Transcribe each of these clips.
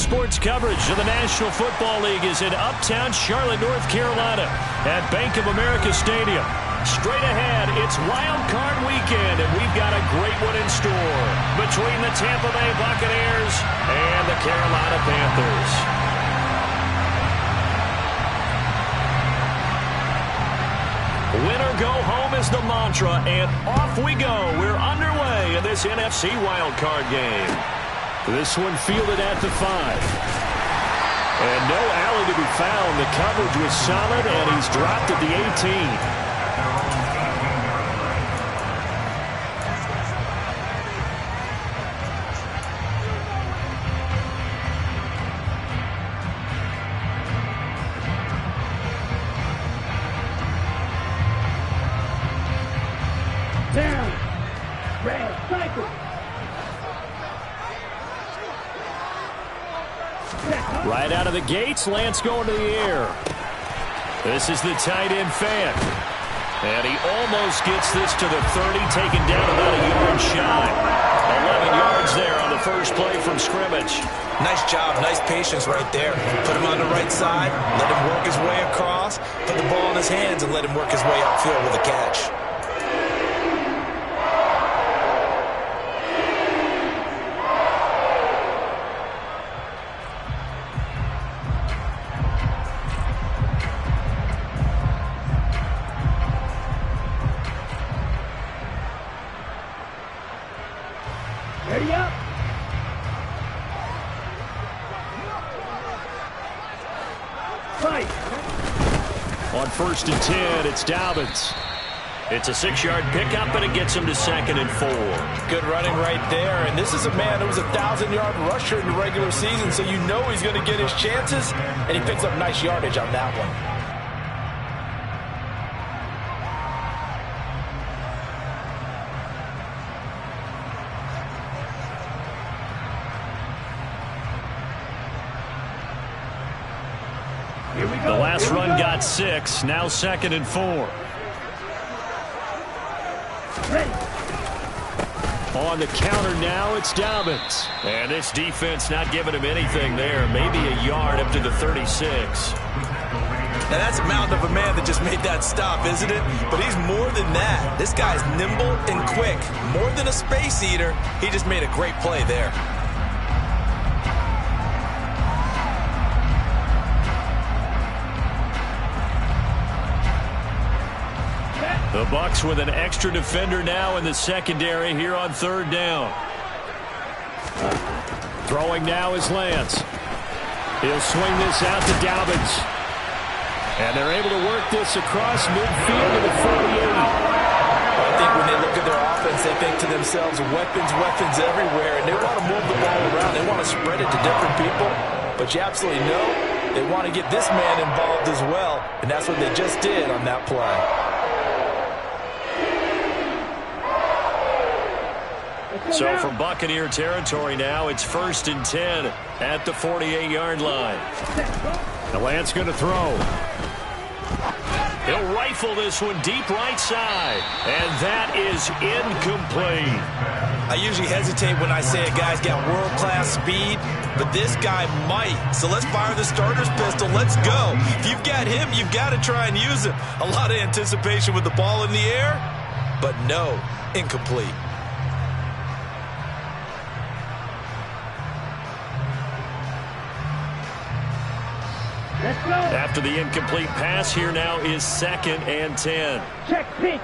sports coverage of the National Football League is in uptown Charlotte, North Carolina at Bank of America Stadium. Straight ahead, it's Wild Card Weekend, and we've got a great one in store between the Tampa Bay Buccaneers and the Carolina Panthers. Win or go home is the mantra, and off we go. We're underway in this NFC Wild Card game. This one fielded at the 5. And no alley to be found. The coverage was solid, and he's dropped at the 18. Right out of the gates, Lance going to the air. This is the tight end fan. And he almost gets this to the 30, taken down about a yard shy. 11 yards there on the first play from scrimmage. Nice job, nice patience right there. Put him on the right side, let him work his way across, put the ball in his hands, and let him work his way upfield with a catch. Ready up. Fight. On 1st and 10, it's Dobbins. It's a 6-yard pickup, and it gets him to 2nd and 4. Good running right there, and this is a man who was a 1,000-yard rusher in the regular season, so you know he's going to get his chances, and he picks up nice yardage on that one. The last run got 6, now 2nd and 4. On the counter now, it's Dobbins. And this defense not giving him anything there. Maybe a yard up to the 36. Now that's a mountain of a man that just made that stop, isn't it? But he's more than that. This guy's nimble and quick. More than a space eater. He just made a great play there. The Bucs with an extra defender now in the secondary here on 3rd down. Throwing now is Lance. He'll swing this out to Dobbins. And they're able to work this across midfield to the 48. I think when they look at their offense, they think to themselves, weapons everywhere, and they want to move the ball around. They want to spread it to different people. But you absolutely know they want to get this man involved as well, and that's what they just did on that play. So from Buccaneer territory now, it's 1st and 10 at the 48-yard line. The Lance going to throw. He'll rifle this one deep right side. And that is incomplete. I usually hesitate when I say a guy's got world-class speed, but this guy might. So let's fire the starter's pistol. Let's go. If you've got him, you've got to try and use him. A lot of anticipation with the ball in the air, but no, incomplete. After the incomplete pass, here now is 2nd and 10. Check pink.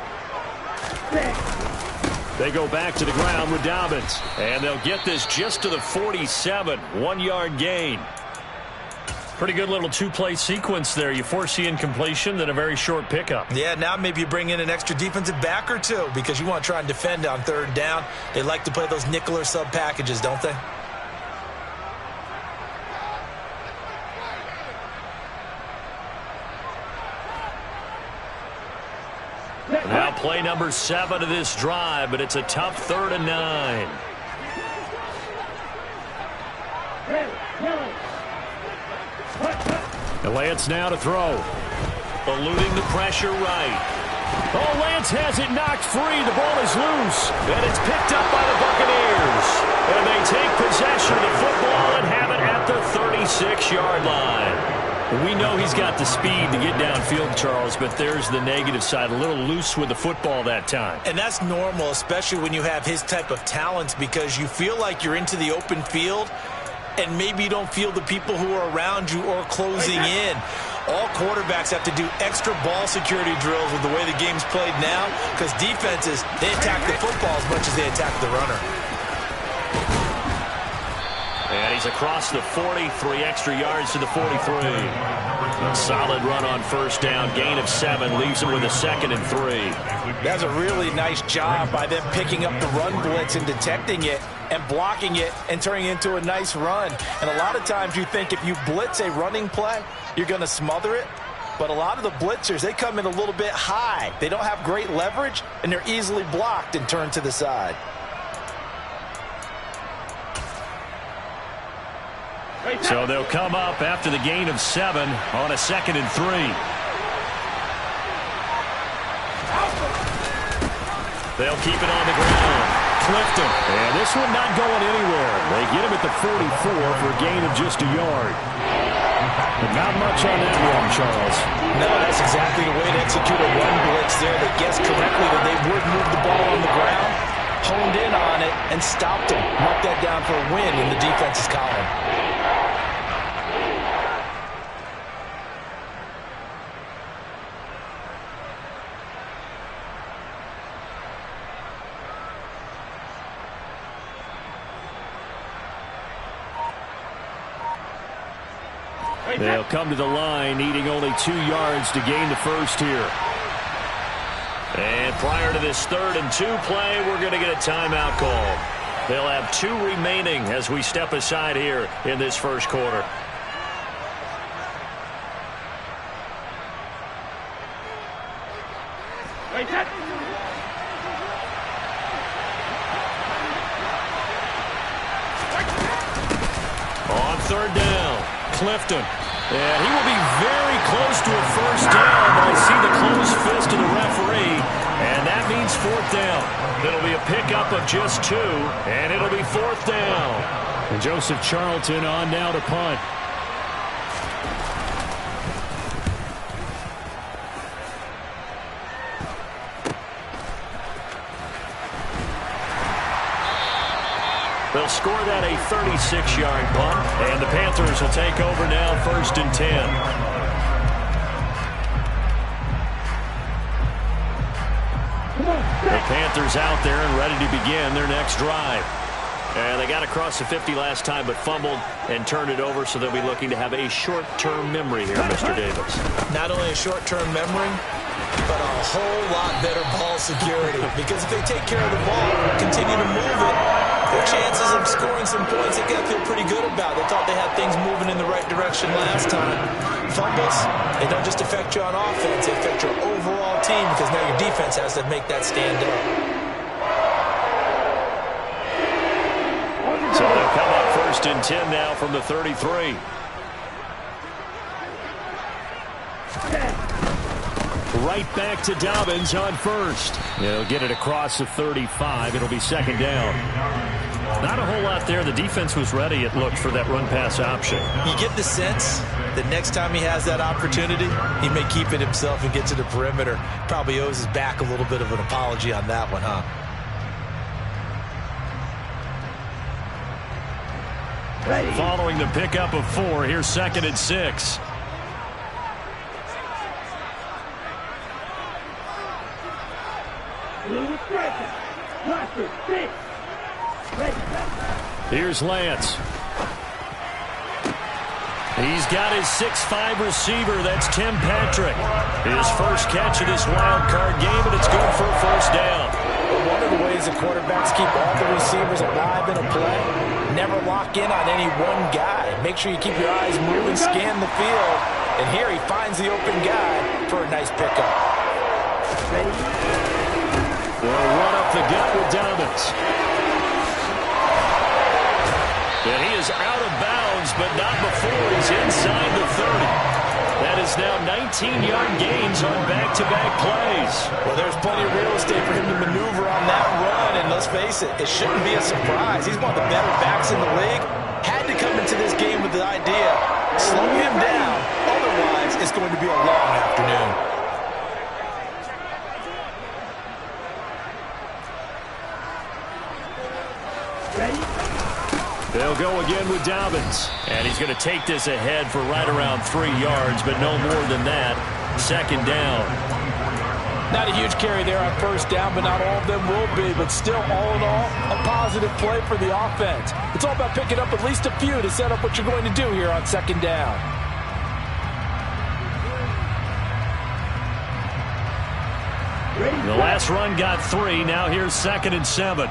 They go back to the ground with Dobbins. And they'll get this just to the 47. 1-yard gain. Pretty good little 2-play sequence there. You force the incompletion, then a very short pickup. Yeah, now maybe you bring in an extra defensive back or two because you want to try and defend on 3rd down. They like to play those nickel or sub packages, don't they? Now play number 7 of this drive, but it's a tough 3rd and 9. And Lance now to throw. Eluding the pressure right. Oh, Lance has it knocked free. The ball is loose. And it's picked up by the Buccaneers. And they take possession of the football and have it at the 36-yard line. We know he's got the speed to get downfield, Charles, but there's the negative side. A little loose with the football that time. And that's normal, especially when you have his type of talents, because you feel like you're into the open field and maybe you don't feel the people who are around you or closing in. All quarterbacks have to do extra ball security drills with the way the game's played now, because defenses, they attack the football as much as they attack the runner. And he's across the 40, 3 extra yards to the 43. A solid run on first down, gain of 7, leaves him with a 2nd and 3. That's a really nice job by them picking up the run blitz and detecting it and blocking it and turning it into a nice run. And a lot of times you think if you blitz a running play, you're going to smother it. But a lot of the blitzers, they come in a little bit high. They don't have great leverage, and they're easily blocked and turned to the side. So they'll come up after the gain of 7 on a 2nd and 3. They'll keep it on the ground. Clifton. And this one not going anywhere. They get him at the 44 for a gain of just a yard. But not much on that one, Charles. No, that's exactly the way to execute a run blitz there. They guessed correctly that they would move the ball on the ground, honed in on it, and stopped them. Marked that down for a win in the defense's column. They'll come to the line, needing only 2 yards to gain the first here. And prior to this 3rd and 2 play, we're going to get a timeout call. They'll have 2 remaining as we step aside here in this first quarter. On 3rd down, Clifton. And he will be very close to a first down, but I see the closed fist of the referee, and that means 4th down. It'll be a pickup of just 2, and it'll be 4th down. And Joseph Charlton on now to punt. They'll score that a 36-yard punt, and the Panthers will take over now 1st and 10. The Panthers out there and ready to begin their next drive. And they got across the 50 last time but fumbled and turned it over, so they'll be looking to have a short-term memory here, Mr. Davis. Not only a short-term memory, but a whole lot better ball security. Because if they take care of the ball, continue to move it, their chances of scoring some points, they got to feel pretty good about. They thought they had things moving in the right direction last time. Fumbles, they don't just affect you on offense, they affect your overall team, because now your defense has to make that stand up. So they'll come up 1st and 10 now from the 33. Right back to Dobbins on 1st. They'll get it across the 35. It'll be 2nd down. Not a whole lot there. The defense was ready, it looked, for that run-pass option. You get the sense that next time he has that opportunity, he may keep it himself and get to the perimeter. Probably owes his back a little bit of an apology on that one, huh? Following the pickup of 4, here's 2nd and 6. Here's Lance. He's got his 6'5" receiver. That's Tim Patrick. His first catch of this wild card game, and it's good for a 1st down. One of the ways the quarterbacks keep all the receivers alive in a play, never lock in on any one guy. Make sure you keep your eyes moving, scan the field. And here he finds the open guy for a nice pickup. They'll run up the gut with Dobbins. And he is out of bounds, but not before he's inside the 30. That is now 19-yard gains on back-to-back plays. Well, there's plenty of real estate for him to maneuver on that run, and let's face it, it shouldn't be a surprise. He's one of the better backs in the league. Had to come into this game with the idea, slow him down, otherwise it's going to be a long afternoon. They'll go again with Dobbins. And he's going to take this ahead for right around 3 yards, but no more than that. Second down. Not a huge carry there on first down, but not all of them will be. But still, all in all, a positive play for the offense. It's all about picking up at least a few to set up what you're going to do here on second down. The last run got 3. Now here's 2nd and 7.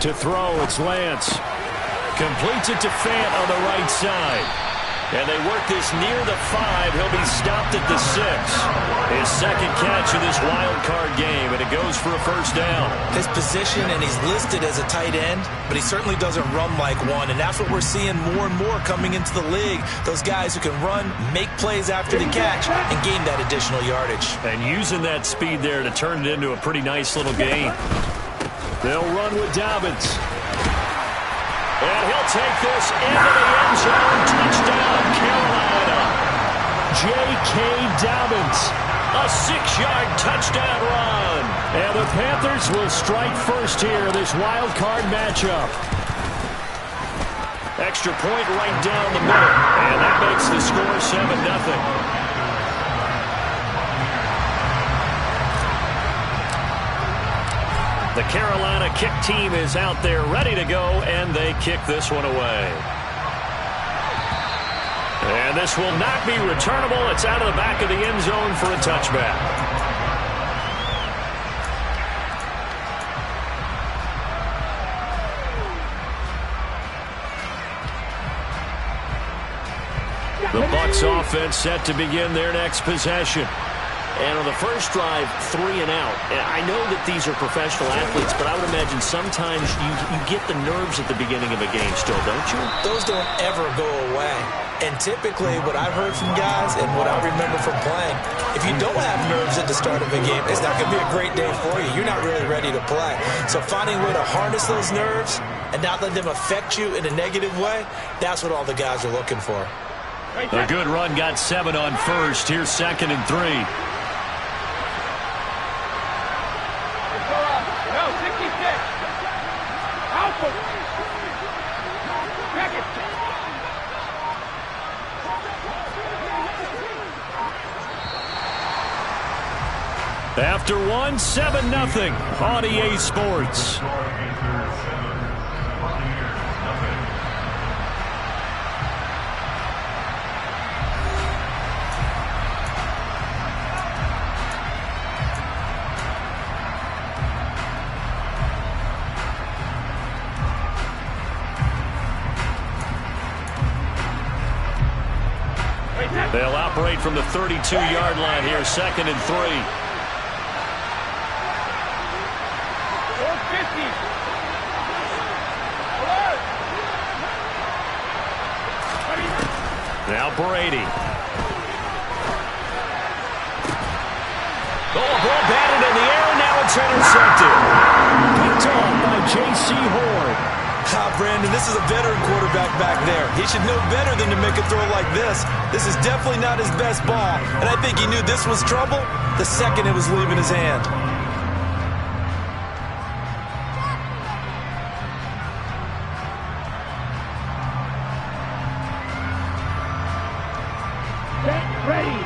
To throw, it's Lance. Completes it to Fant on the right side. And they work this near the 5. He'll be stopped at the 6. His second catch of this wild card game, and it goes for a first down. His position, and he's listed as a tight end, but he certainly doesn't run like one, and that's what we're seeing more and more coming into the league. Those guys who can run, make plays after the catch, and gain that additional yardage. And using that speed there to turn it into a pretty nice little game. They'll run with Dobbins. And he'll take this into the end zone. Touchdown, Carolina. J.K. Dobbins. A 6-yard touchdown run. And the Panthers will strike first here, this wild card matchup. Extra point right down the middle. And that makes the score 7-0. The Carolina kick team is out there ready to go, and they kick this one away. And this will not be returnable. It's out of the back of the end zone for a touchback. The Bucs offense set to begin their next possession. And on the first drive, 3 and out. And I know that these are professional athletes, but I would imagine sometimes you get the nerves at the beginning of a game still, don't you? Those don't ever go away. And typically what I've heard from guys and what I remember from playing, if you don't have nerves at the start of a game, it's not going to be a great day for you. You're not really ready to play. So finding a way to harness those nerves and not let them affect you in a negative way, that's what all the guys are looking for. A good run got 7 on first. Here's 2nd and 3. After 1, 7-0 on EA Sports. They'll operate from the 32-yard line here, 2nd and 3. Now Brady. Oh, ball batted in the air, and now it's intercepted. Picked off by J.C. Horn. Brandon, this is a veteran quarterback back there. He should know better than to make a throw like this. This is definitely not his best ball, and I think he knew this was trouble the second it was leaving his hand.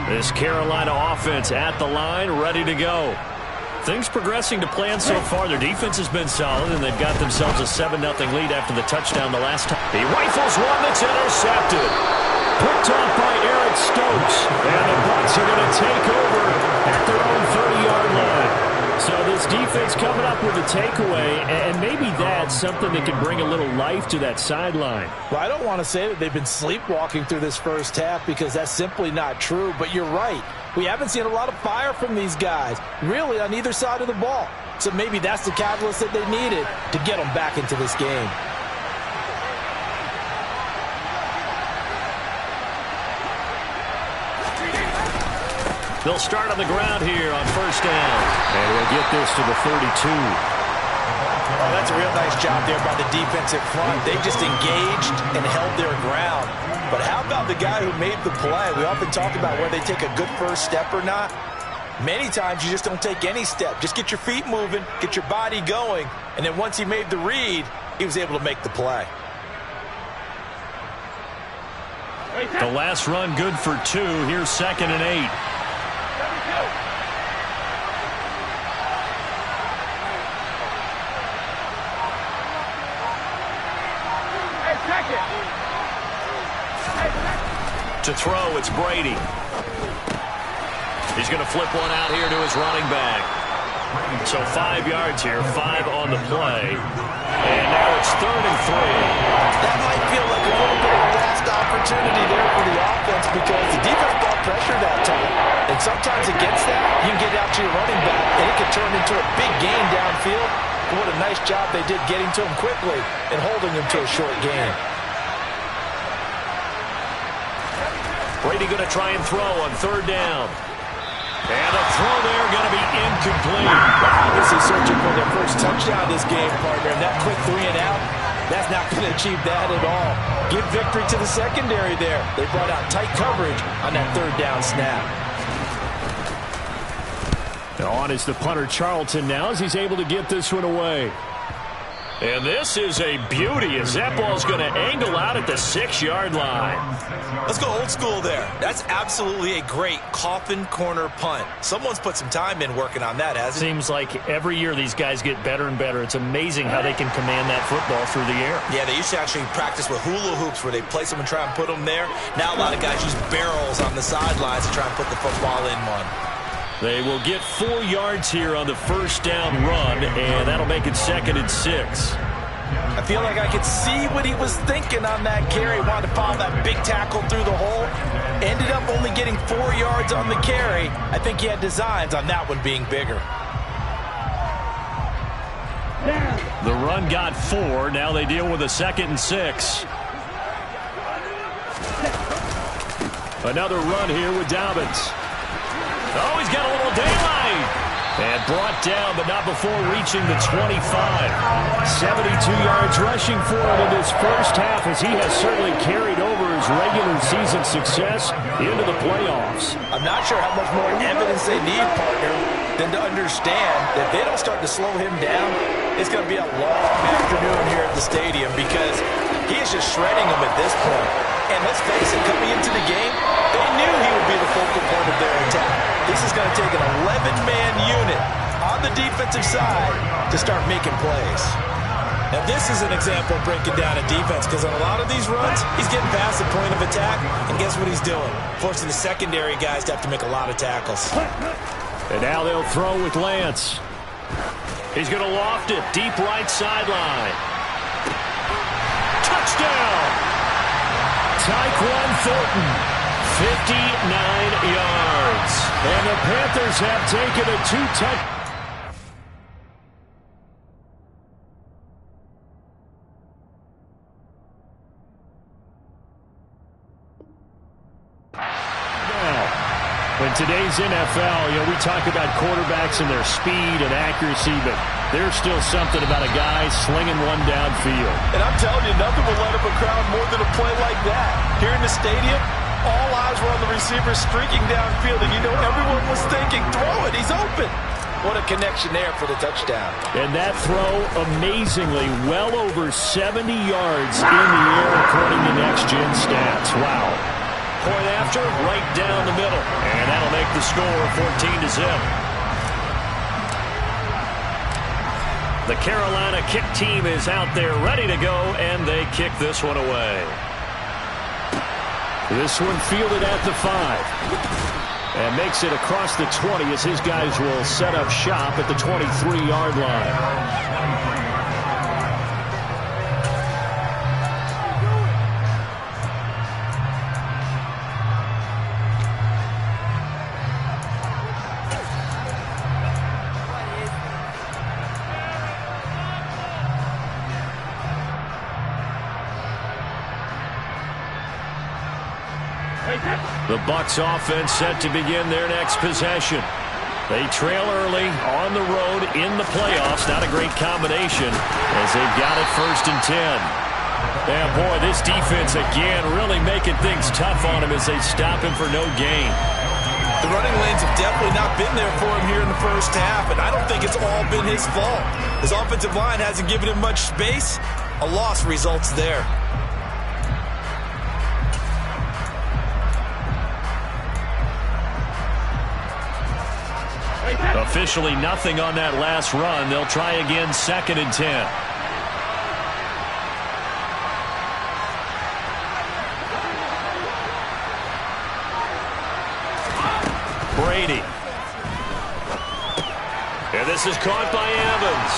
This Carolina offense at the line, ready to go. Things progressing to plan so far. Their defense has been solid, and they've got themselves a 7-0 lead after the touchdown the last time. He rifles one that's intercepted. Picked off by Eric Stokes. And the Bucs are going to take over at their own 30-yard line. So this defense He's coming up with a takeaway, and maybe that's something that can bring a little life to that sideline. Well, I don't want to say that they've been sleepwalking through this first half because that's simply not true, but you're right. We haven't seen a lot of fire from these guys, really, on either side of the ball. So maybe that's the catalyst that they needed to get them back into this game. They'll start on the ground here on first down. And we'll get this to the 32. Oh, that's a real nice job there by the defensive front. They just engaged and held their ground. But how about the guy who made the play? We often talk about whether they take a good first step or not. Many times you just don't take any step. Just get your feet moving, get your body going, and then once he made the read, he was able to make the play. The last run good for 2. Here's 2nd and 8. To throw, it's Brady. He's going to flip one out here to his running back. So 5 yards here, 5 on the play. And now it's 3rd and 3. That might feel like a little bit of a lost opportunity there for the offense because the defense brought pressure that time. And sometimes against that, you can get out to your running back, and it can turn into a big gain downfield. But what a nice job they did getting to him quickly and holding him to a short gain. Brady going to try and throw on 3rd down. And the throw there going to be incomplete. Wow, this is searching for their first touchdown this game, partner. And that quick 3 and out, that's not going to achieve that at all. Give victory to the secondary there. They brought out tight coverage on that 3rd down snap. On is the punter Charlton now as he's able to get this one away. And this is a beauty as that ball's going to angle out at the 6-yard line. Let's go old school there. That's absolutely a great coffin corner punt. Someone's put some time in working on that, hasn't it? Seems like every year these guys get better and better. It's amazing how they can command that football through the air. Yeah, they used to actually practice with hula hoops where they place them and try and put them there. Now a lot of guys use barrels on the sidelines to try and put the football in one. They will get 4 yards here on the first down run, and that'll make it 2nd and 6. I feel like I could see what he was thinking on that carry. Wanted to follow that big tackle through the hole. Ended up only getting 4 yards on the carry. I think he had designs on that one being bigger. The run got 4. Now they deal with a 2nd and 6. Another run here with Dobbins. Oh, he's got a little daylight. And brought down, but not before reaching the 25. 72 yards rushing for him in this first half as he has certainly carried over his regular season success into the playoffs. I'm not sure how much more evidence they need, partner, than to understand that if they don't start to slow him down, it's going to be a long afternoon here at the stadium because he is just shredding them at this point. And let's face it, coming into the game, they knew he would be the focal point of their attack. This is going to take an 11-man unit on the defensive side to start making plays. Now, this is an example of breaking down a defense because on a lot of these runs, he's getting past the point of attack, and guess what he's doing? Forcing the secondary guys to have to make a lot of tackles. And now they'll throw with Lance. He's going to loft it deep right sideline. Touchdown! Tyquan Thornton, 59 yards. And the Panthers have taken a 2-touch. In today's NFL, we talk about quarterbacks and their speed and accuracy, but there's still something about a guy slinging one downfield. And I'm telling you, nothing will light up a crowd more than a play like that. Here in the stadium, all eyes were on the receiver streaking downfield, and everyone was thinking, throw it, he's open. What a connection there for the touchdown. And that throw, amazingly, well over 70 yards in the air according to Next Gen Stats. Wow. Point after, right down the middle. And that'll make the score 14-0. The Carolina kick team is out there ready to go, and they kick this one away. This one fielded at the 5. And makes it across the 20 as his guys will set up shop at the 23-yard line. The Bucs offense set to begin their next possession. They trail early on the road in the playoffs. Not a great combination as they've got it 1st and 10. And boy, this defense again really making things tough on him as they stop him for no gain. The running lanes have definitely not been there for him here in the first half, and I don't think it's all been his fault. His offensive line hasn't given him much space. A loss results there. Officially nothing on that last run. They'll try again 2nd and 10. Brady. And this is caught by Evans.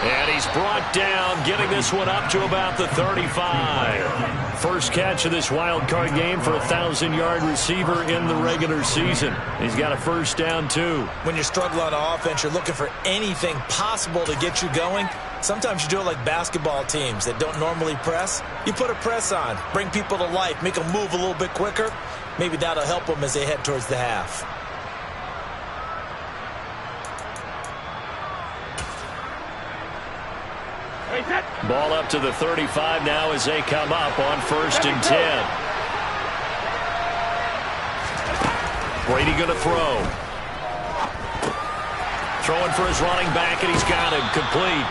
And he's brought down, getting this one up to about the 35. First catch of this wild card game for a 1,000-yard receiver in the regular season. He's got a first down, too. When you're struggling on offense, you're looking for anything possible to get you going. Sometimes you do it like basketball teams that don't normally press. You put a press on, bring people to life, make them move a little bit quicker. Maybe that'll help them as they head towards the half. Ball up to the 35 now as they come up on 1st and 10. Brady going to throw. Throwing for his running back, and he's got him complete.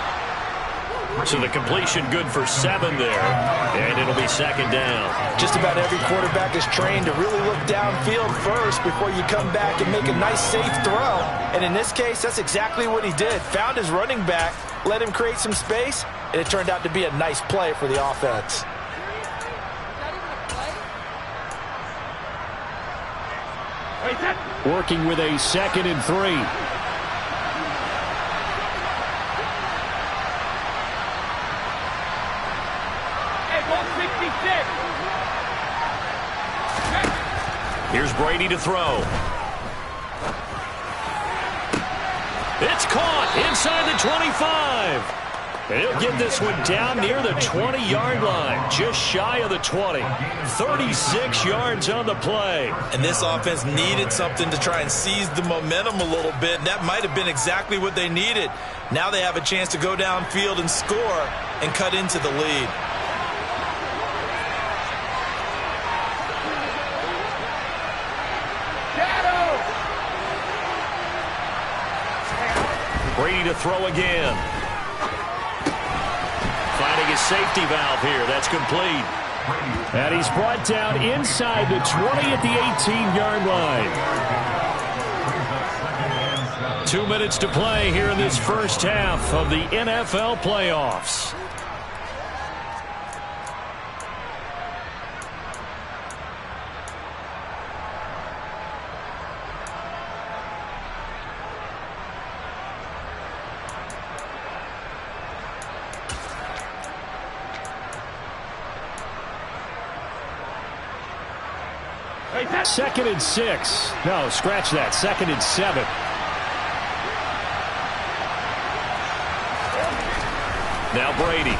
So the completion good for 7 there, and it'll be 2nd down. Just about every quarterback is trained to really look downfield first before you come back and make a nice, safe throw. And in this case, that's exactly what he did. Found his running back, let him create some space, and it turned out to be a nice play for the offense. Working with a 2nd and 3. Here's Brady to throw. It's caught inside the 25. And he'll get this one down near the 20-yard line, just shy of the 20. 36 yards on the play. And this offense needed something to try and seize the momentum a little bit, and that might have been exactly what they needed. Now they have a chance to go downfield and score and cut into the lead. Brady to throw again. Finding his safety valve here. That's complete. And he's brought down inside the 20 at the 18-yard line. 2 minutes to play here in this first half of the NFL playoffs. Second and 6. No, scratch that. 2nd and 7. Now Brady.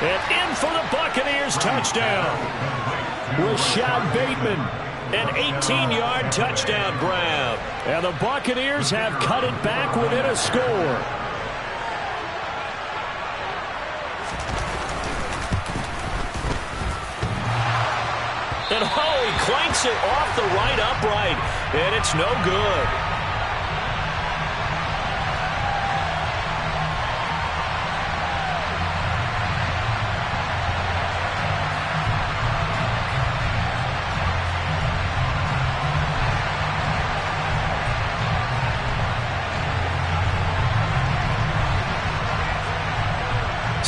And in for the Buccaneers touchdown. Rashad Bateman, an 18-yard touchdown grab. And the Buccaneers have cut it back within a score. And oh, he clanks it off the right upright, and it's no good.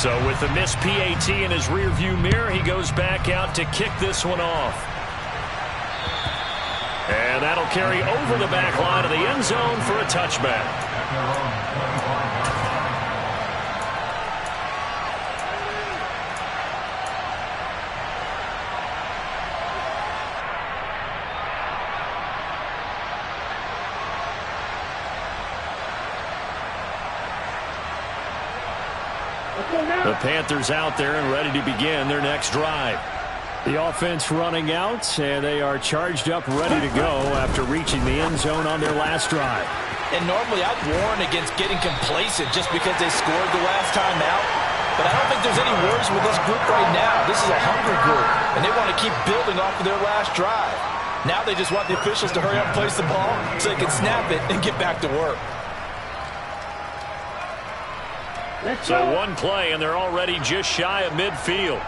So with the missed PAT in his rearview mirror, he goes back out to kick this one off. And that'll carry over the back line of the end zone for a touchback. The Panthers out there and ready to begin their next drive. The offense running out, and they are charged up, ready to go after reaching the end zone on their last drive. And normally I'd warn against getting complacent just because they scored the last time out. But I don't think there's any worries with this group right now. This is a hungry group, and they want to keep building off of their last drive. Now they just want the officials to hurry up and place the ball so they can snap it and get back to work. So one play, and they're already just shy of midfield.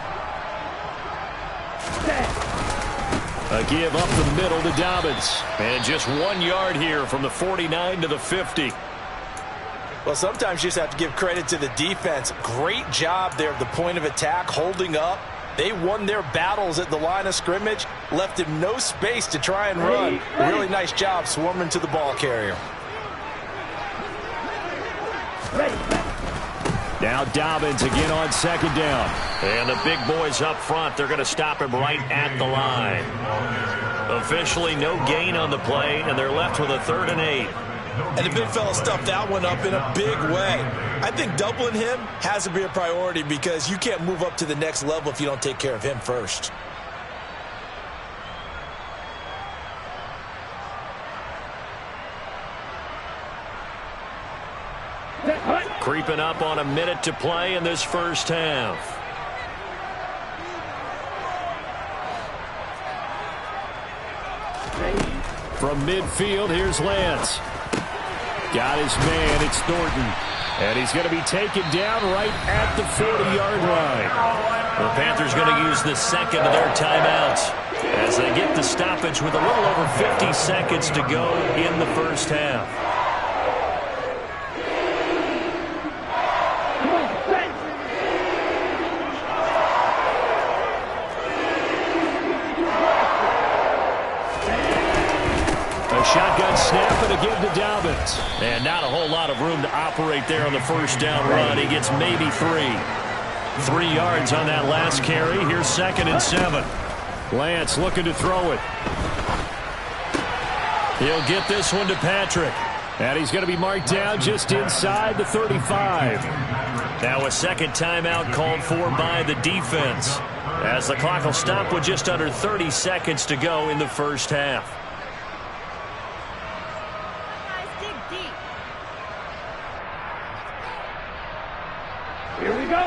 A give up the middle to Dobbins. And just 1 yard here from the 49 to the 50. Well, sometimes you just have to give credit to the defense. Great job there at the point of attack, holding up. They won their battles at the line of scrimmage, left him no space to try and run. Really nice job swarming to the ball carrier. Now Dobbins again on second down. And the big boys up front, they're going to stop him right at the line. Officially no gain on the play, and they're left with a 3rd and 8. And the big fella stuffed that one up in a big way. I think doubling him has to be a priority because you can't move up to the next level if you don't take care of him first. Creeping up on a minute to play in this first half. From midfield, here's Lance. Got his man, it's Thornton. And he's going to be taken down right at the 40-yard line. The Panthers going to use the second of their timeouts as they get the stoppage with a little over 50 seconds to go in the first half. Shotgun snap and a give to Dobbins. And not a whole lot of room to operate there on the first down run. He gets maybe 3. 3 yards on that last carry. Here's 2nd and 7. Lance looking to throw it. He'll get this one to Patrick. And he's going to be marked down just inside the 35. Now a second timeout called for by the defense, as the clock will stop with just under 30 seconds to go in the first half.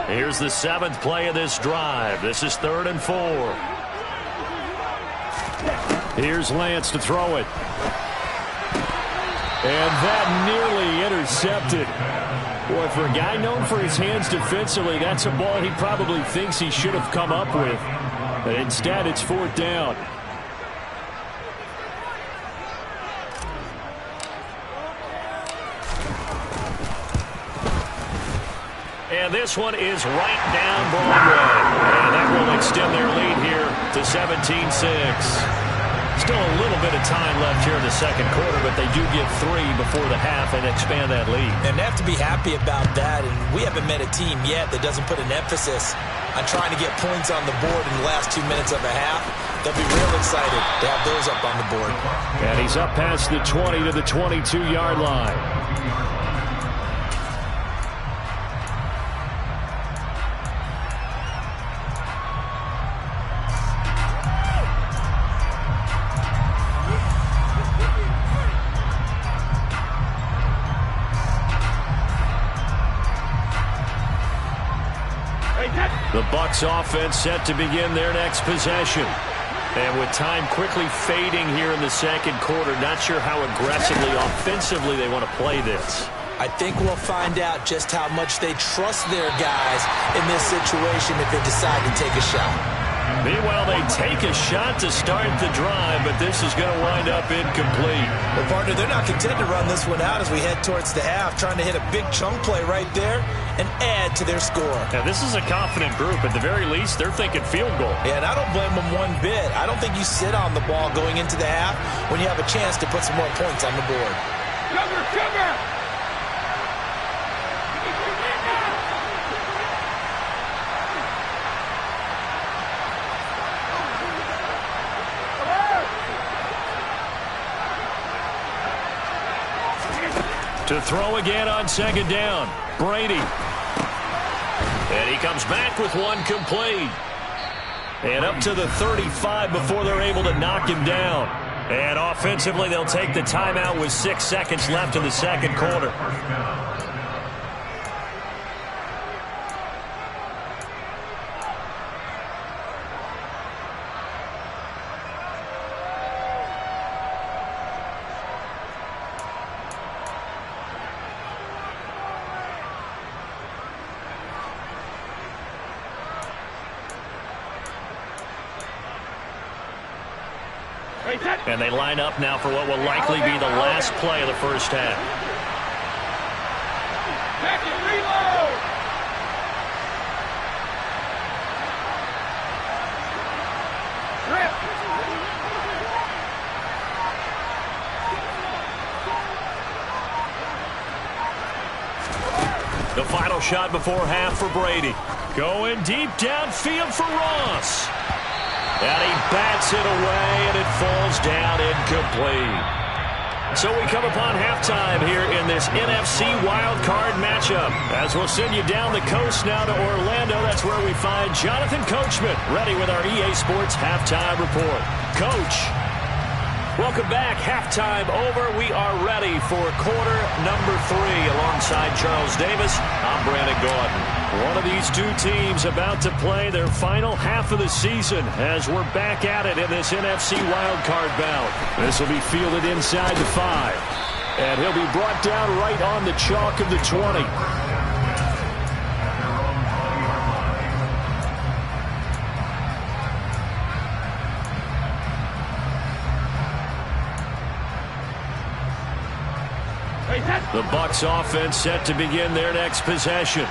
Here's the 7th play of this drive. This is 3rd and 4. Here's Lance to throw it. And that nearly intercepted. Boy, for a guy known for his hands defensively, that's a ball he probably thinks he should have come up with. But instead, it's 4th down. And this one is right down Broadway. And that will extend their lead here to 17-6. Still a little bit of time left here in the second quarter, but they do get 3 before the half and expand that lead. And they have to be happy about that. And we haven't met a team yet that doesn't put an emphasis on trying to get points on the board in the last 2 minutes of a half. They'll be real excited to have those up on the board. And he's up past the 20 to the 22-yard line. The Bucs offense set to begin their next possession. And with time quickly fading here in the second quarter, not sure how aggressively, offensively they want to play this. I think we'll find out just how much they trust their guys in this situation if they decide to take a shot. Meanwhile, they take a shot to start the drive, but this is going to wind up incomplete. Well, partner, they're not content to run this one out as we head towards the half, trying to hit a big chunk play right there and add to their score. Now, this is a confident group. At the very least, they're thinking field goal. Yeah, and I don't blame them one bit. I don't think you sit on the ball going into the half when you have a chance to put some more points on the board. Sugar! To throw again on second down, Brady. And he comes back with one complete. And up to the 35 before they're able to knock him down. And offensively, they'll take the timeout with 6 seconds left in the second quarter. And they line up now for what will likely be the last play of the first half. Reload! The final shot before half for Brady. Going deep downfield for Ross. And he bats it away, and it falls down incomplete. So we come upon halftime here in this NFC wildcard matchup. As we'll send you down the coast now to Orlando, that's where we find Jonathan Coachman, ready with our EA Sports Halftime Report. Coach, welcome back. Halftime over. We are ready for quarter number 3. Alongside Charles Davis, I'm Brandon Gordon. One of these two teams about to play their final half of the season as we're back at it in this NFC wildcard bout. This will be fielded inside the 5. And he'll be brought down right on the chalk of the 20. The Bucs offense set to begin their next possession.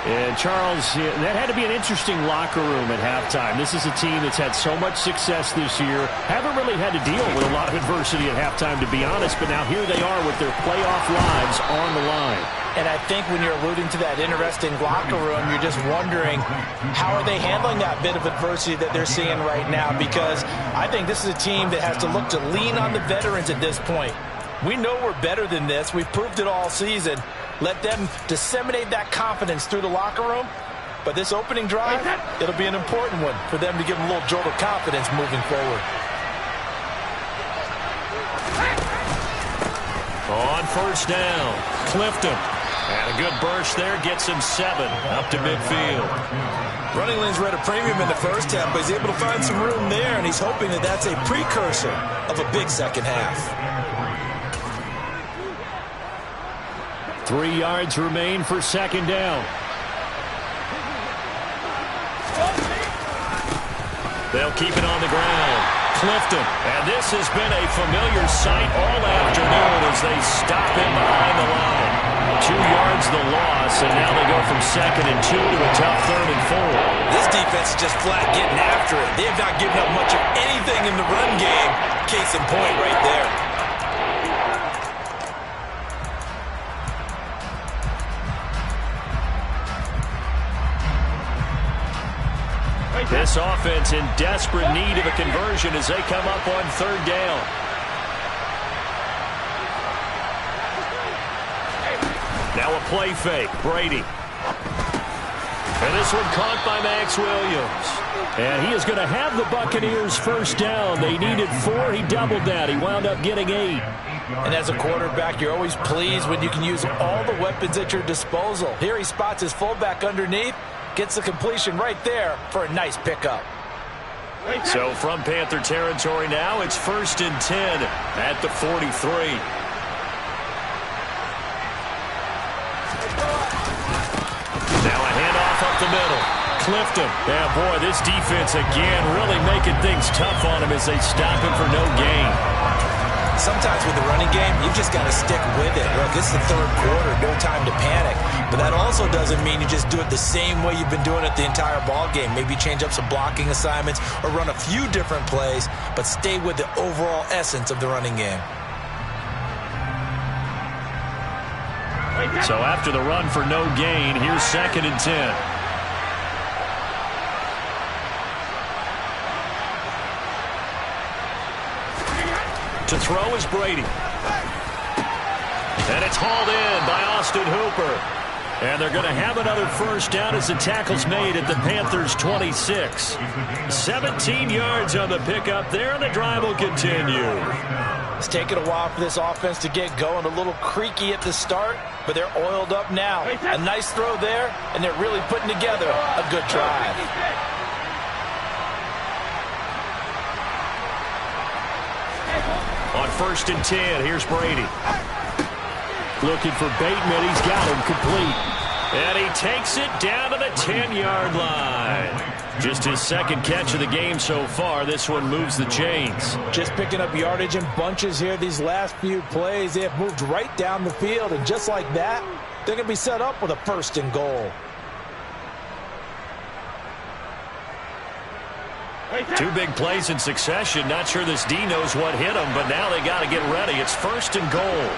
And Charles, that had to be an interesting locker room at halftime. This is a team that's had so much success this year. Haven't really had to deal with a lot of adversity at halftime, to be honest. But now here they are with their playoff lives on the line. And I think when you're alluding to that interesting locker room, you're just wondering how are they handling that bit of adversity that they're seeing right now? Because I think this is a team that has to look to lean on the veterans at this point. We know we're better than this. We've proved it all season. Let them disseminate that confidence through the locker room. But this opening drive, it'll be an important one for them to give them a little jolt of confidence moving forward. On first down, Clifton. And a good burst there gets him 7 up to midfield. Running lanes were at a premium in the first half, but he's able to find some room there, and he's hoping that that's a precursor of a big second half. 3 yards remain for second down. They'll keep it on the ground. Clifton. And this has been a familiar sight all afternoon as they stop him behind the line. 2 yards the loss, and now they go from 2nd and 2 to a tough 3rd and 4. This defense is just flat getting after it. They have not given up much of anything in the run game. Case in point right there. This offense in desperate need of a conversion as they come up on 3rd down. Now a play fake. Brady. And this one caught by Max Williams. And he is going to have the Buccaneers first down. They needed 4. He doubled that. He wound up getting 8. And as a quarterback, you're always pleased when you can use all the weapons at your disposal. Here he spots his fullback underneath. Gets the completion right there for a nice pickup. So from Panther territory now, it's 1st and 10 at the 43. Now a handoff up the middle. clipped him. Yeah, boy, this defense again really making things tough on him as they stop him for no gain. Sometimes with the running game, you've just got to stick with it. Look, it's the third quarter, no time to panic. But that also doesn't mean you just do it the same way you've been doing it the entire ball game. Maybe change up some blocking assignments or run a few different plays, but stay with the overall essence of the running game. So after the run for no gain, here's 2nd and 10. To throw is Brady. And it's hauled in by Austin Hooper. And they're going to have another first down as the tackle's made at the Panthers' 26. 17 yards on the pickup there, and the drive will continue. It's taken a while for this offense to get going. A little creaky at the start, but they're oiled up now. A nice throw there, and they're really putting together a good drive. On 1st and 10, here's Brady. Looking for Bateman. He's got him complete. And he takes it down to the 10-yard line. Just his 2nd catch of the game so far. This one moves the chains. Just picking up yardage in bunches here these last few plays. They have moved right down the field, and just like that, they're going to be set up with a 1st and goal. Two big plays in succession. Not sure this D knows what hit him, but now they got to get ready. It's 1st and goal.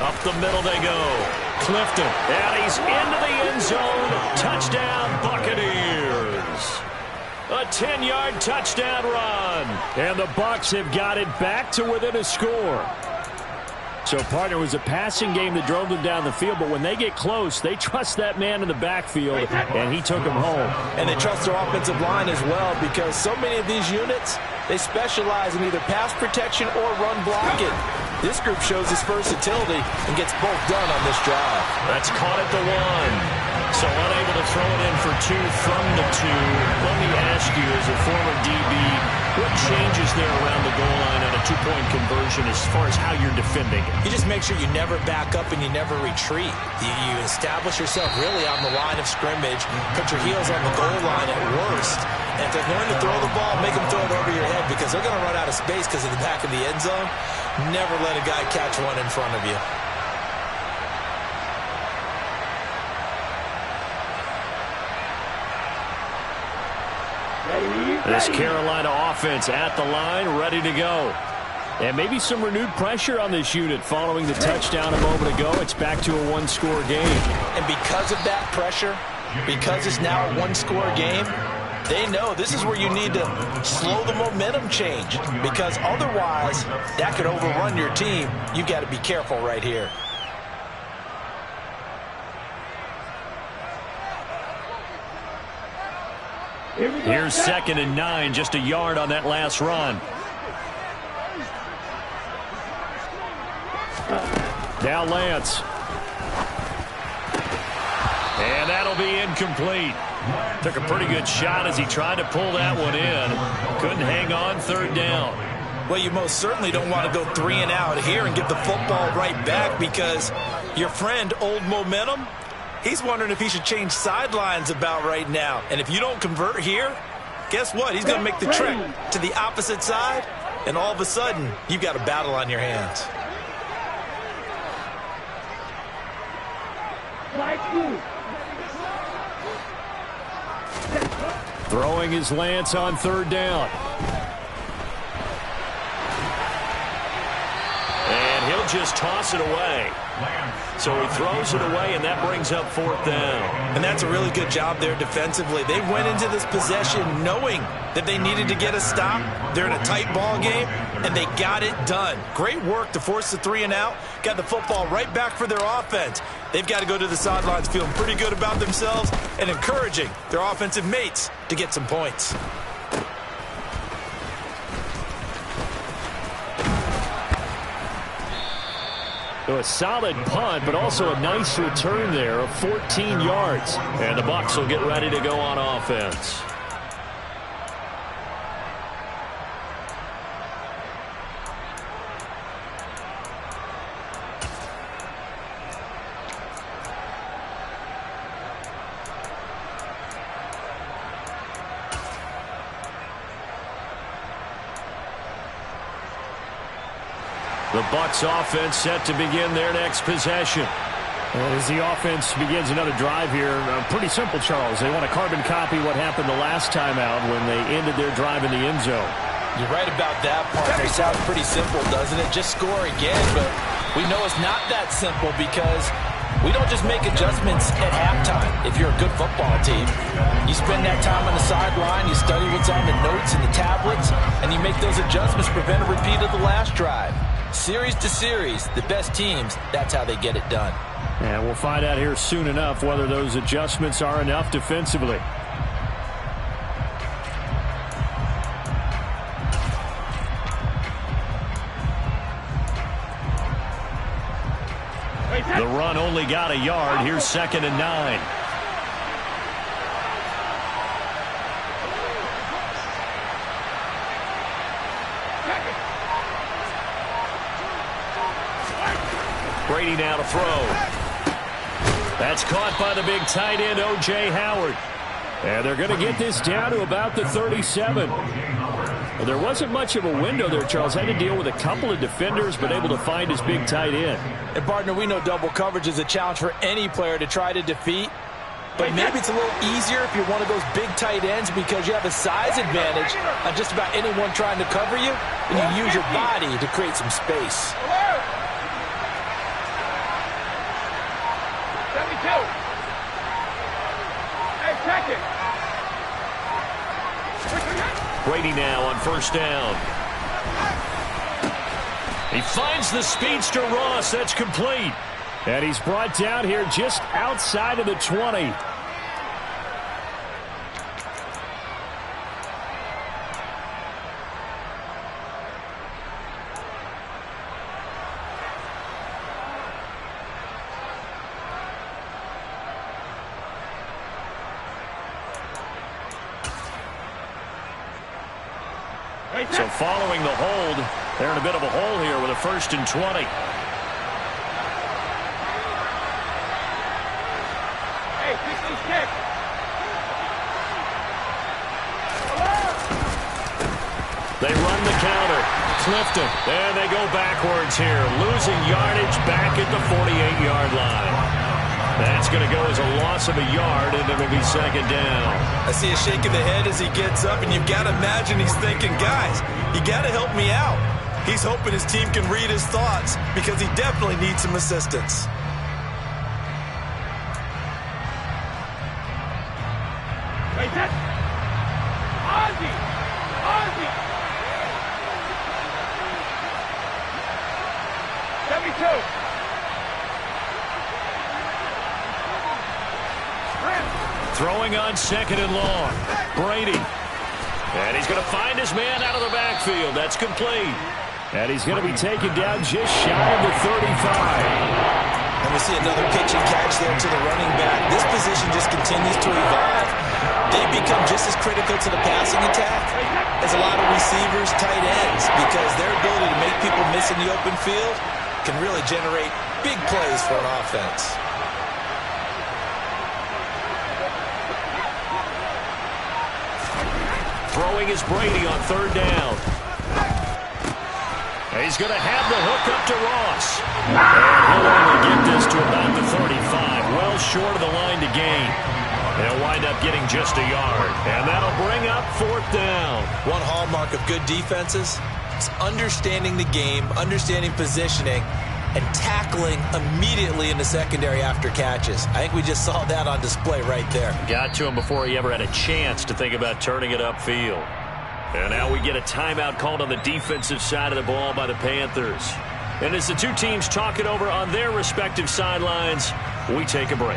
Up the middle they go. Clifton. And he's into the end zone. Touchdown, Buccaneers. A 10-yard touchdown run. And the Bucs have got it back to within a score. So, partner, it was a passing game that drove them down the field, but when they get close, they trust that man in the backfield, and he took them home. And they trust their offensive line as well, because so many of these units, they specialize in either pass protection or run blocking. This group shows its versatility and gets both done on this drive. That's caught at the 1. So unable to throw it in for 2 from the 2. Let me ask you, as a former DB, what changes there around the goal line on a 2-point conversion as far as how you're defending it? You just make sure you never back up and you never retreat. You establish yourself really on the line of scrimmage, put your heels on the goal line at worst. And if they're going to throw the ball, make them throw it over your head, because they're going to run out of space because of the back of the end zone. Never let a guy catch one in front of you. This Carolina offense at the line, ready to go. And maybe some renewed pressure on this unit following the touchdown a moment ago. It's back to a 1-score game. And because of that pressure, because it's now a 1-score game, they know this is where you need to slow the momentum change, because otherwise that could overrun your team. You've got to be careful right here. Here's 2nd and 9, just a yard on that last run. Now Lance. And that'll be incomplete. Took a pretty good shot as he tried to pull that one in. Couldn't hang on, 3rd down. Well, you most certainly don't want to go 3 and out here and give the football right back, because your friend, Old Momentum, he's wondering if he should change sidelines about right now. And if you don't convert here, guess what? He's going to make the trek to the opposite side, and all of a sudden, you've got a battle on your hands. Throwing his Lance on 3rd down. And he'll just toss it away. So he throws it away, and that brings up 4th down. And that's a really good job there defensively. They went into this possession knowing that they needed to get a stop. They're in a tight ball game, and they got it done. Great work to force the 3 and out. Got the football right back for their offense. They've got to go to the sidelines feeling pretty good about themselves and encouraging their offensive mates to get some points. So a solid punt, but also a nice return there of 14 yards. And the Bucs will get ready to go on offense. The Bucs offense set to begin their next possession. Well, as the offense begins another drive here, pretty simple, Charles. They want to carbon copy what happened the last time out when they ended their drive in the end zone. You're right about that part. It sounds pretty simple, doesn't it? Just score again, but we know it's not that simple because we don't just make adjustments at halftime. If you're a good football team, you spend that time on the sideline, you study what's on the notes and the tablets, and you make those adjustments, prevent a repeat of the last drive. Series to series, the best teams, that's how they get it done. And we'll find out here soon enough whether those adjustments are enough defensively. The run only got a yard. Here's 2nd and 9. Brady now to throw. That's caught by the big tight end, O.J. Howard. And they're going to get this down to about the 37. Well, there wasn't much of a window there, Charles. Had to deal with a couple of defenders, but able to find his big tight end. And, partner, we know double coverage is a challenge for any player to try to defeat. But maybe it's a little easier if you're one of those big tight ends because you have a size advantage on just about anyone trying to cover you, and you use your body to create some space. 72. Hey, check it. Brady now on 1st down. He finds the speedster Ross. That's complete. And he's brought down here just outside of the 20. So following the hold, they're in a bit of a hole here with a 1st and 20. Hey, kick these kicks. They run the counter. Clifton. And they go backwards here. Losing yardage back at the 48-yard line. That's going to go as a loss of a yard, and it'll be 2nd down. I see a shake of the head as he gets up, and you've got to imagine he's thinking, guys, you got to help me out. He's hoping his team can read his thoughts because he definitely needs some assistance. Wait, that's Ozzy. Ozzy. 72. Throwing on 2nd and long. Brady. And he's going to find his man out of the backfield. That's complete. And he's going to be taken down just shy of the 35. And we see another pitch and catch there to the running back. This position just continues to evolve. They become just as critical to the passing attack as a lot of receivers, tight ends, because their ability to make people miss in the open field can really generate big plays for an offense. Throwing is Brady on 3rd down. He's going to have the hook up to Ross. And he'll only get this to about the 35. Well short of the line to gain. They'll wind up getting just a yard. And that'll bring up 4th down. One hallmark of good defenses is understanding the game, understanding positioning, and tackling immediately in the secondary after catches. I think we just saw that on display right there. Got to him before he ever had a chance to think about turning it upfield. And now we get a timeout called on the defensive side of the ball by the Panthers. And as the two teams talk it over on their respective sidelines, we take a break.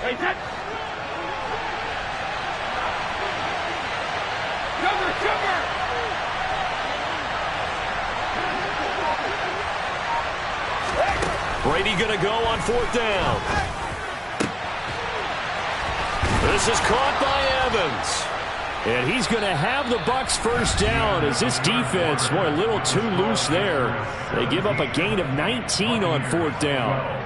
Hey, that. Sugar. Brady going to go on 4th down. This is caught by Evans. And he's going to have the Bucs first down as this defense, boy, a little too loose there. They give up a gain of 19 on 4th down.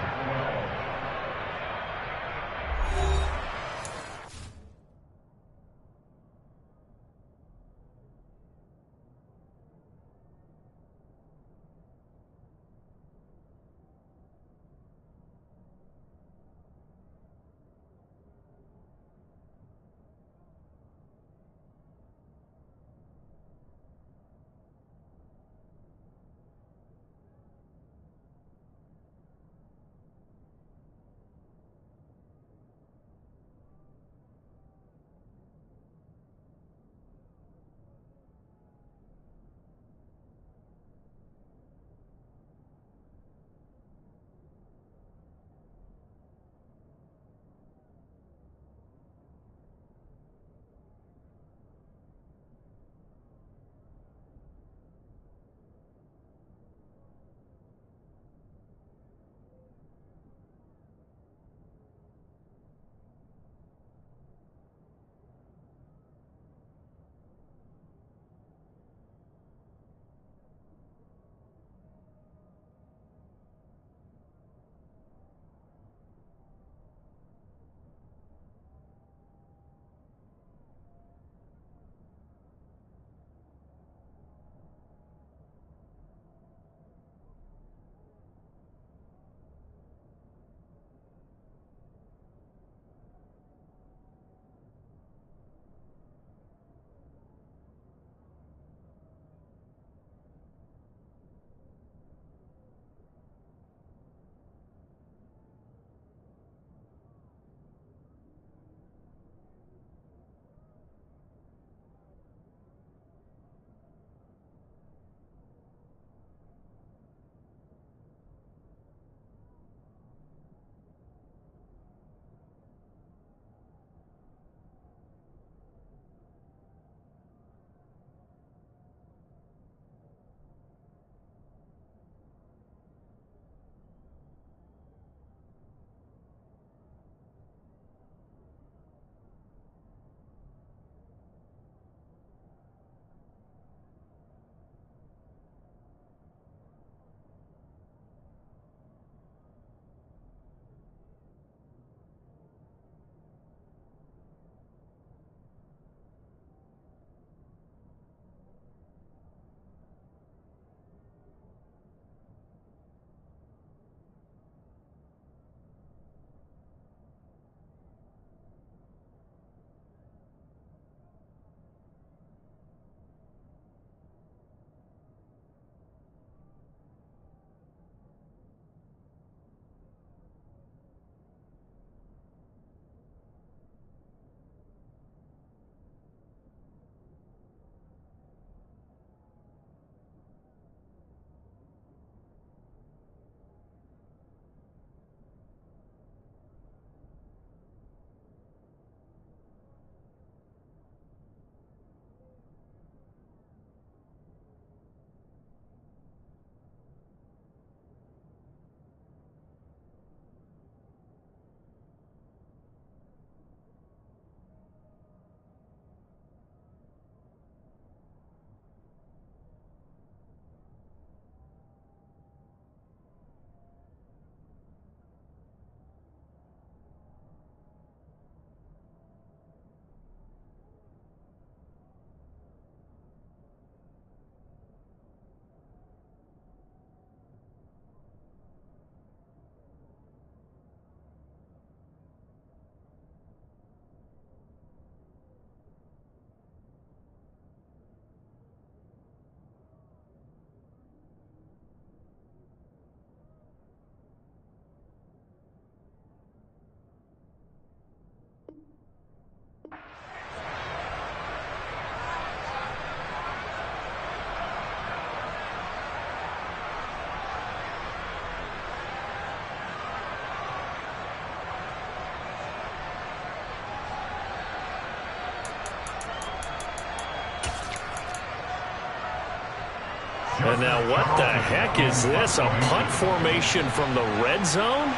And now what the heck is this? A punt formation from the red zone?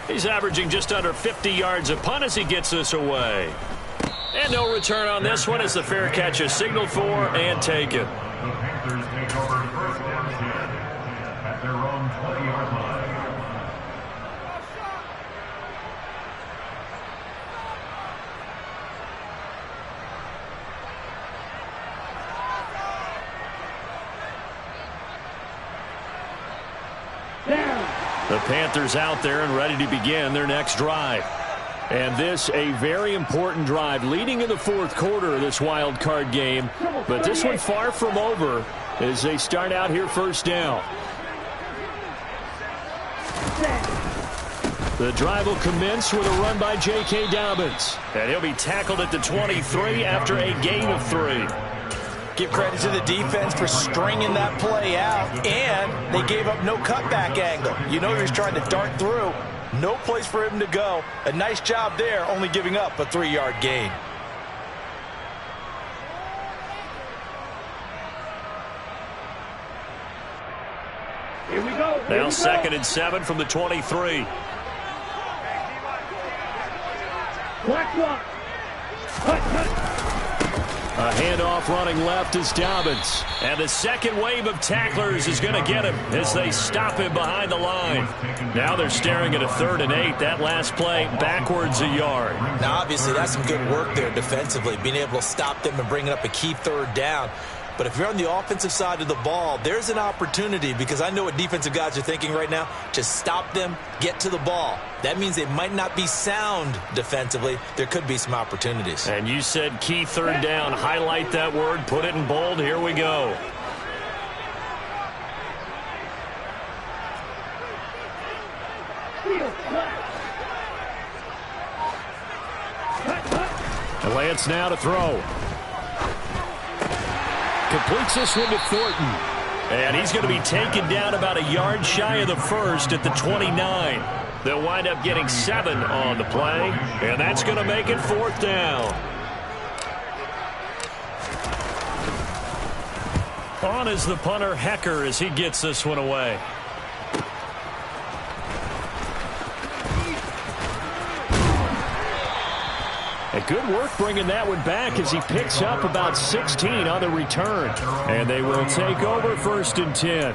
He's averaging just under 50 yards a punt as he gets this away. And no return on this one as the fair catch is signaled for and taken. The Panthers take over first down at their own 20-yard line. The Panthers out there and ready to begin their next drive. And this a very important drive leading in the fourth quarter of this wild card game. But this one far from over as they start out here first down. The drive will commence with a run by J.K. Dobbins. And he'll be tackled at the 23 after a gain of 3. Give credit to the defense for stringing that play out, and they gave up no cutback angle. You know he was trying to dart through. No place for him to go. A nice job there, only giving up a 3-yard gain. Here we go. Now 2nd and 7 from the 23. Black block. A handoff running left is Dobbins. And the second wave of tacklers is going to get him as they stop him behind the line. Now they're staring at a 3rd and 8. That last play backwards a yard. Now, obviously, that's some good work there defensively, being able to stop them and bringing up a key 3rd down. But if you're on the offensive side of the ball, there's an opportunity, because I know what defensive guys are thinking right now. Just stop them, get to the ball. That means they might not be sound defensively. There could be some opportunities. And you said key 3rd down. Highlight that word, put it in bold. Here we go. And Lance now to throw. Completes this one to Thornton. And he's going to be taken down about a yard shy of the first at the 29. They'll wind up getting 7 on the play. And that's going to make it 4th down. On is the punter, Hecker, as he gets this one away. And good work bringing that one back as he picks up about 16 on the return. And they will take over 1st and 10.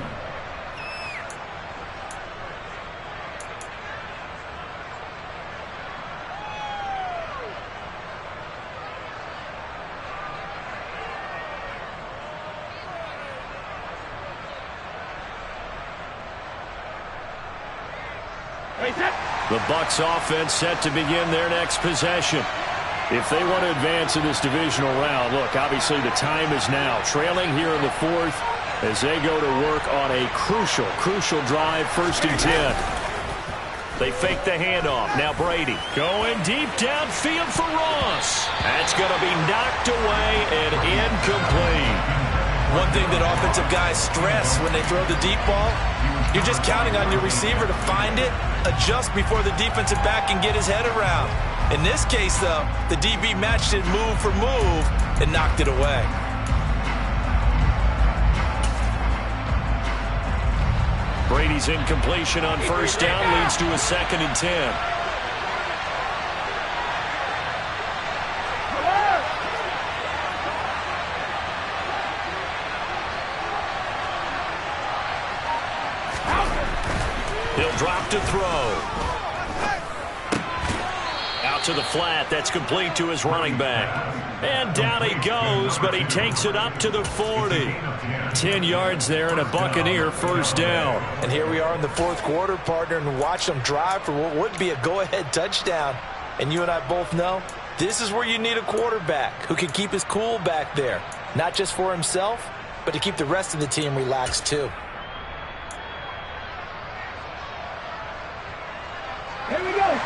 The Bucs offense set to begin their next possession. If they want to advance in this divisional round, look, obviously the time is now. Trailing here in the 4th as they go to work on a crucial drive, 1st and 10. They fake the handoff. Now Brady going deep downfield for Ross. That's going to be knocked away and incomplete. One thing that offensive guys stress when they throw the deep ball, you're just counting on your receiver to find it, adjust before the defensive back can get his head around. In this case, though, the DB matched it move for move and knocked it away. Brady's incompletion on 1st down leads to a 2nd and 10. He'll drop to throw. Out to the flat. That's complete to his running back. And down he goes, but he takes it up to the 40. 10 yards there and a Buccaneer 1st down. And here we are in the 4th quarter, partner, and watch them drive for what would be a go-ahead touchdown. And you and I both know this is where you need a quarterback who can keep his cool back there. Not just for himself, but to keep the rest of the team relaxed too. Here we go.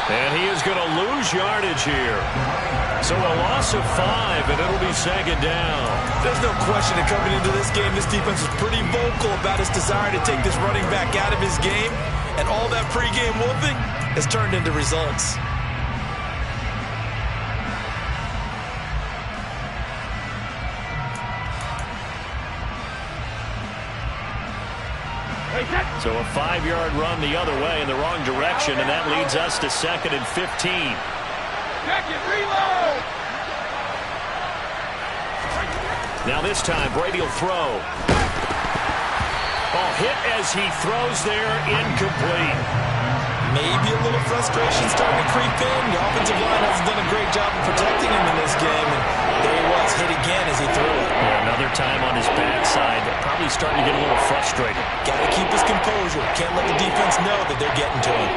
And he is going to lose yardage here. So a loss of 5, and it'll be 2nd down. There's no question that coming into this game, this defense was pretty vocal about its desire to take this running back out of his game. And all that pregame whooping has turned into results. So a 5-yard run the other way in the wrong direction, and that leads us to 2nd and 15. Reload! Now this time, Brady will throw. Ball hit as he throws there, incomplete. Maybe a little frustration starting to creep in. The offensive line hasn't done a great job of protecting him in this game, and there he was, hit again as he threw it. Yeah, another time on his backside, probably starting to get a little frustrated. Got to keep his composure. Can't let the defense know that they're getting to him.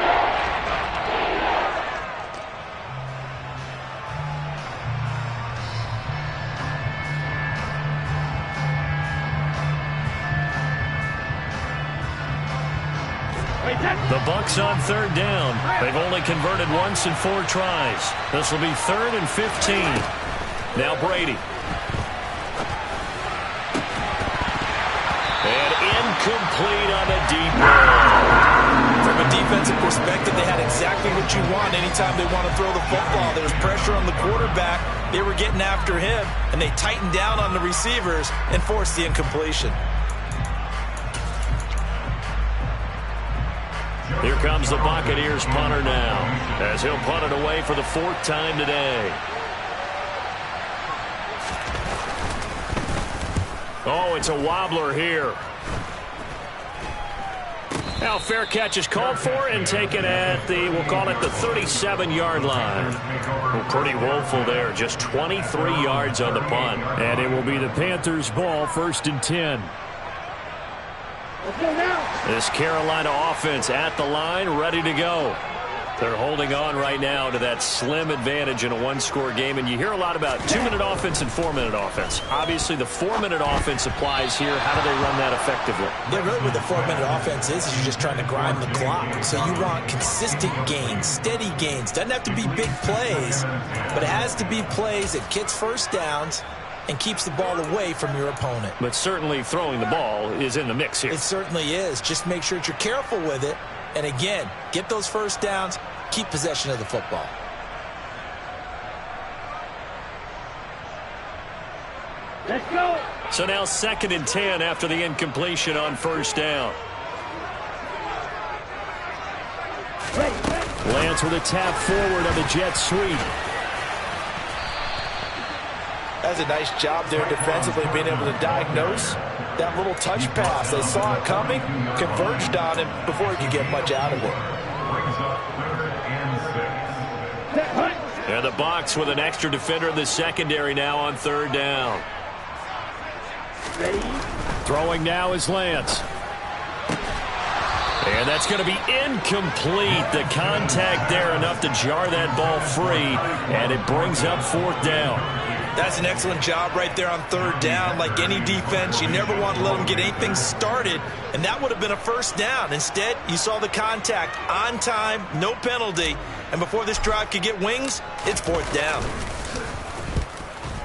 The Bucs on 3rd down. They've only converted once in 4 tries. This will be 3rd and 15. Now Brady. And incomplete on the deep ball. From a defensive perspective, they had exactly what you want anytime they want to throw the football. There was pressure on the quarterback. They were getting after him, and they tightened down on the receivers and forced the incompletion. Here comes the Buccaneers punter now, as he'll punt it away for the 4th time today. Oh, it's a wobbler here. Now fair catch is called for and taken at the, we'll call it the 37-yard line. Well, pretty woeful there, just 23 yards on the punt. And it will be the Panthers' ball, 1st and 10. This Carolina offense at the line, ready to go. They're holding on right now to that slim advantage in a 1-score game, and you hear a lot about 2-minute offense and 4-minute offense. Obviously, the 4-minute offense applies here. How do they run that effectively? Yeah, really what the 4-minute offense is you're just trying to grind the clock. So you want consistent gains, steady gains. Doesn't have to be big plays, but it has to be plays that gets first downs and keeps the ball away from your opponent. But certainly throwing the ball is in the mix here. It certainly is. Just make sure that you're careful with it. And again, get those first downs, keep possession of the football. Let's go! So now 2nd and 10 after the incompletion on 1st down. Lance with a tap forward on the jet sweep. That's a nice job there defensively, being able to diagnose that little touch pass. They saw it coming, converged on him before he could get much out of it. And the Bucs with an extra defender in the secondary now on 3rd down. Throwing now is Lance. And that's going to be incomplete. The contact there enough to jar that ball free, and it brings up 4th down. That's an excellent job right there on 3rd down. Like any defense, you never want to let them get anything started, and that would have been a 1st down. Instead, you saw the contact on time, no penalty, and before this drive could get wings, it's 4th down.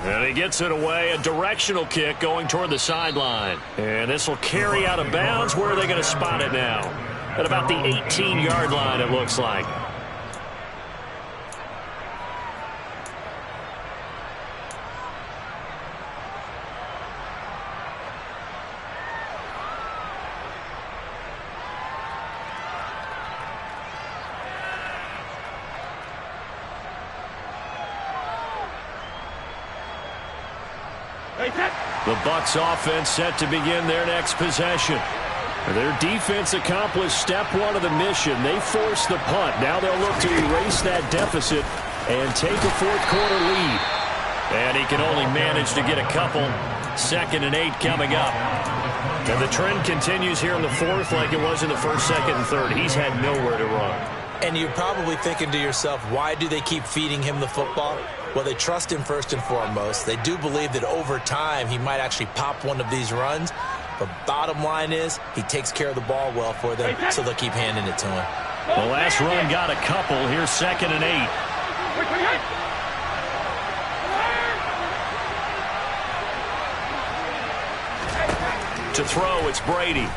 And he gets it away, a directional kick going toward the sideline. And this will carry out of bounds. Where are they going to spot it now? At about the 18-yard line, it looks like. The Bucs offense set to begin their next possession. Their defense accomplished step 1 of the mission. They forced the punt. Now they'll look to erase that deficit and take a 4th quarter lead. And he can only manage to get a couple. 2nd and 8 coming up. And the trend continues here in the 4th like it was in the 1st, 2nd, and 3rd. He's had nowhere to run. And you're probably thinking to yourself, why do they keep feeding him the football? Well, they trust him first and foremost. They do believe that over time he might actually pop one of these runs. But bottom line is he takes care of the ball well for them, so they'll keep handing it to him. The last run got a couple. Here's 2nd and 8. To throw, it's Brady.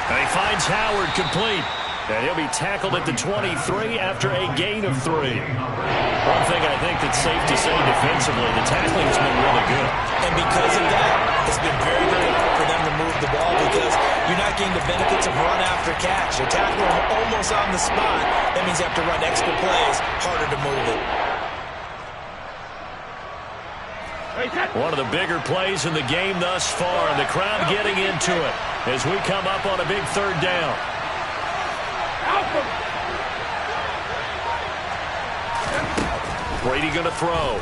And he finds Howard complete. And he'll be tackled at the 23 after a gain of 3. One thing I think that's safe to say defensively, the tackling has been really good. And because of that, it's been very, very hard for them to move the ball because you're not getting the benefits of run after catch. They tackle him almost on the spot. That means you have to run extra plays, harder to move it. One of the bigger plays in the game thus far, and the crowd getting into it as we come up on a big third down. Brady going to throw.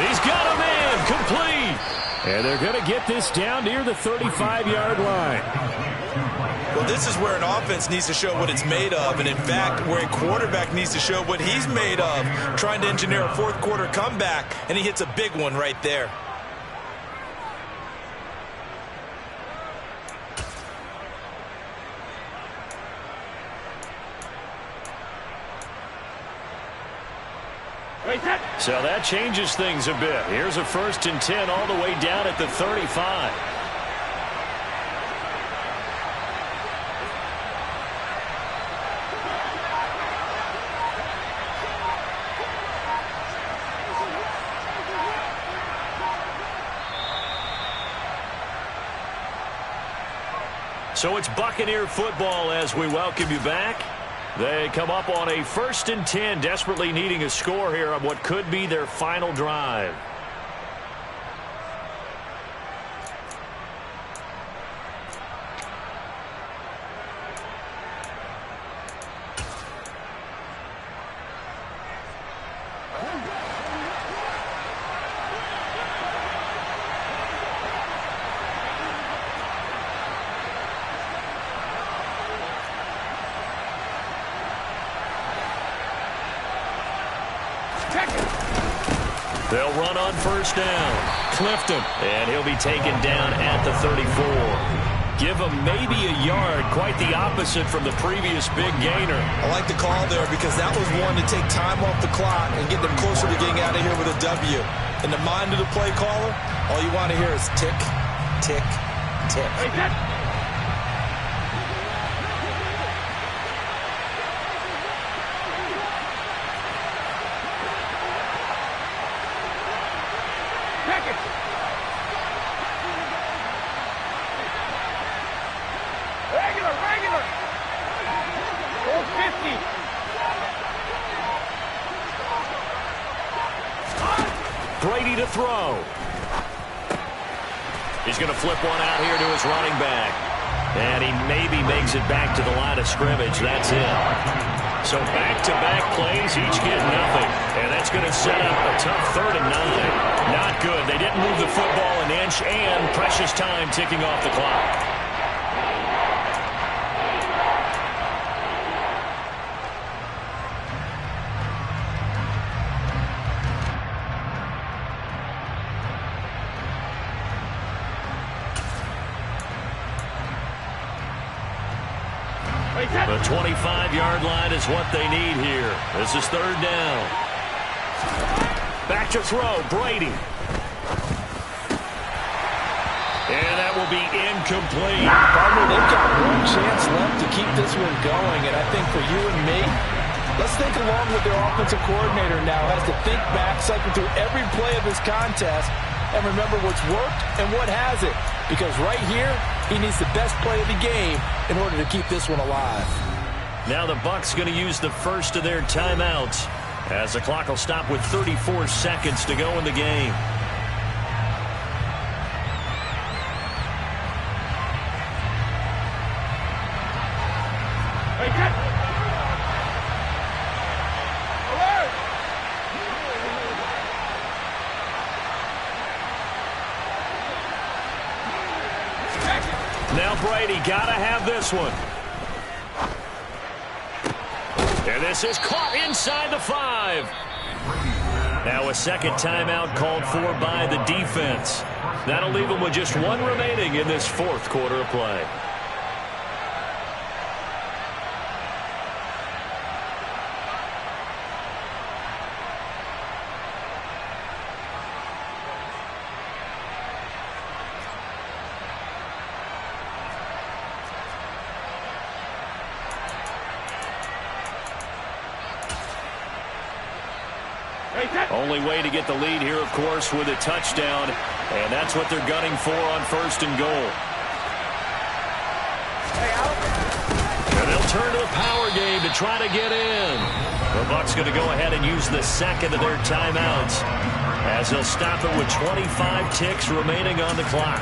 He's got him in, complete. And they're going to get this down near the 35-yard line. Well, this is where an offense needs to show what it's made of, and in fact, where a quarterback needs to show what he's made of, trying to engineer a fourth-quarter comeback, and he hits a big one right there. So that changes things a bit. Here's a 1st and 10 all the way down at the 35. So it's Buccaneer football as we welcome you back. They come up on a 1st and 10, desperately needing a score here on what could be their final drive. They'll run on 1st down. Clifton. And he'll be taken down at the 34. Give him maybe a yard. Quite the opposite from the previous big gainer. I like the call there because that was one to take time off the clock and get them closer to getting out of here with a W. In the mind of the play caller, all you want to hear is tick, tick, tick. Brady to throw. He's going to flip one out here to his running back. And he maybe makes it back to the line of scrimmage. That's it. So back-to-back plays, each get nothing. And that's going to set up a tough 3rd and 9. Not good. They didn't move the football an inch, and precious time ticking off the clock. The 25-yard line is what they need here. This is 3rd down. Back to throw, Brady. And that will be incomplete. Partner, they've got one chance left to keep this one going, and I think for you and me, let's think along with their offensive coordinator now has to think back, cycle through every play of this contest, and remember what's worked and what hasn't. Because right here, he needs the best play of the game in order to keep this one alive. Now the Bucs going to use the first of their timeouts as the clock will stop with 34 seconds to go in the game. Now Brady got to have this one. And this is caught inside the 5. Now a second timeout called for by the defense. That'll leave them with just one remaining in this 4th quarter of play. Only way to get the lead here, of course, with a touchdown. And that's what they're gunning for on 1st and goal. And they'll turn to the power game to try to get in. The Bucs going to go ahead and use the second of their timeouts, as they'll stop it with 25 ticks remaining on the clock.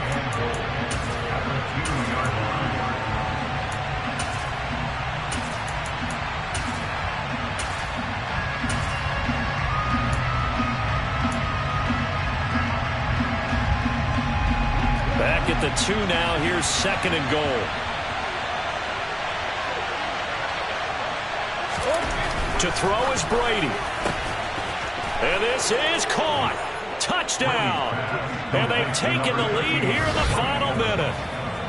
Back at the 2 now. Here's 2nd and goal. To throw is Brady. And this is caught. Touchdown. And they've taken the lead here in the final minute.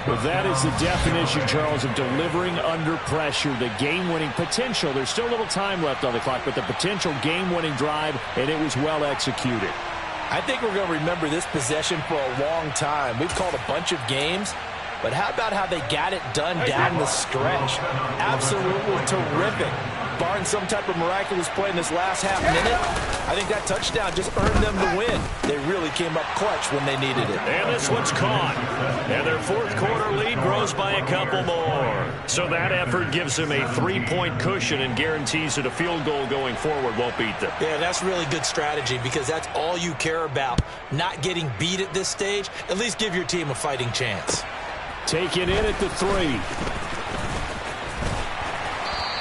Well, that is the definition, Charles, of delivering under pressure. The game-winning potential. There's still a little time left on the clock, but the potential game-winning drive, and it was well executed. I think we're going to remember this possession for a long time. We've called a bunch of games, but how about how they got it done down the stretch? Absolutely terrific. Barring some type of miraculous play in this last half minute, I think that touchdown just earned them the win. They really came up clutch when they needed it. And this one's caught. And their 4th quarter lead grows by a couple more. So that effort gives them a 3-point cushion and guarantees that a field goal going forward won't beat them. Yeah, that's really good strategy because that's all you care about. Not getting beat at this stage. At least give your team a fighting chance. Taken in at the 3.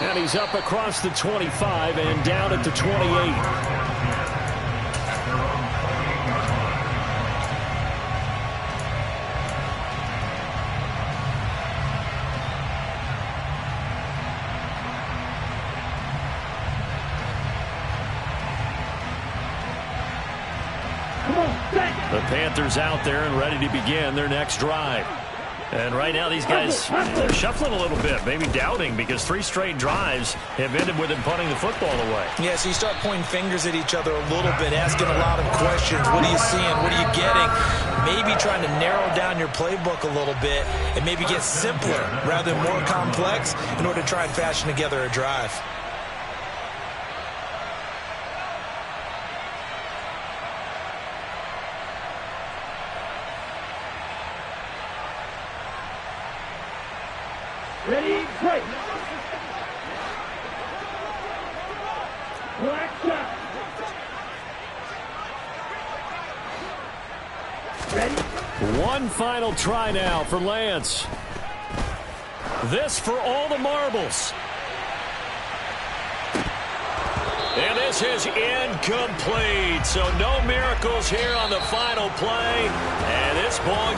And he's up across the 25 and down at the 28. The Panthers out there and ready to begin their next drive. And right now these guys, they're shuffling a little bit, maybe doubting, because 3 straight drives have ended with them punting the football away. Yeah, so you start pointing fingers at each other a little bit, asking a lot of questions. What are you seeing? What are you getting? Maybe trying to narrow down your playbook a little bit and maybe get simpler rather than more complex in order to try and fashion together a drive. Ready, break. Black shot. Ready. One final try now for Lance. This for all the marbles. And this is incomplete. So no miracles here on the final play. And this ball game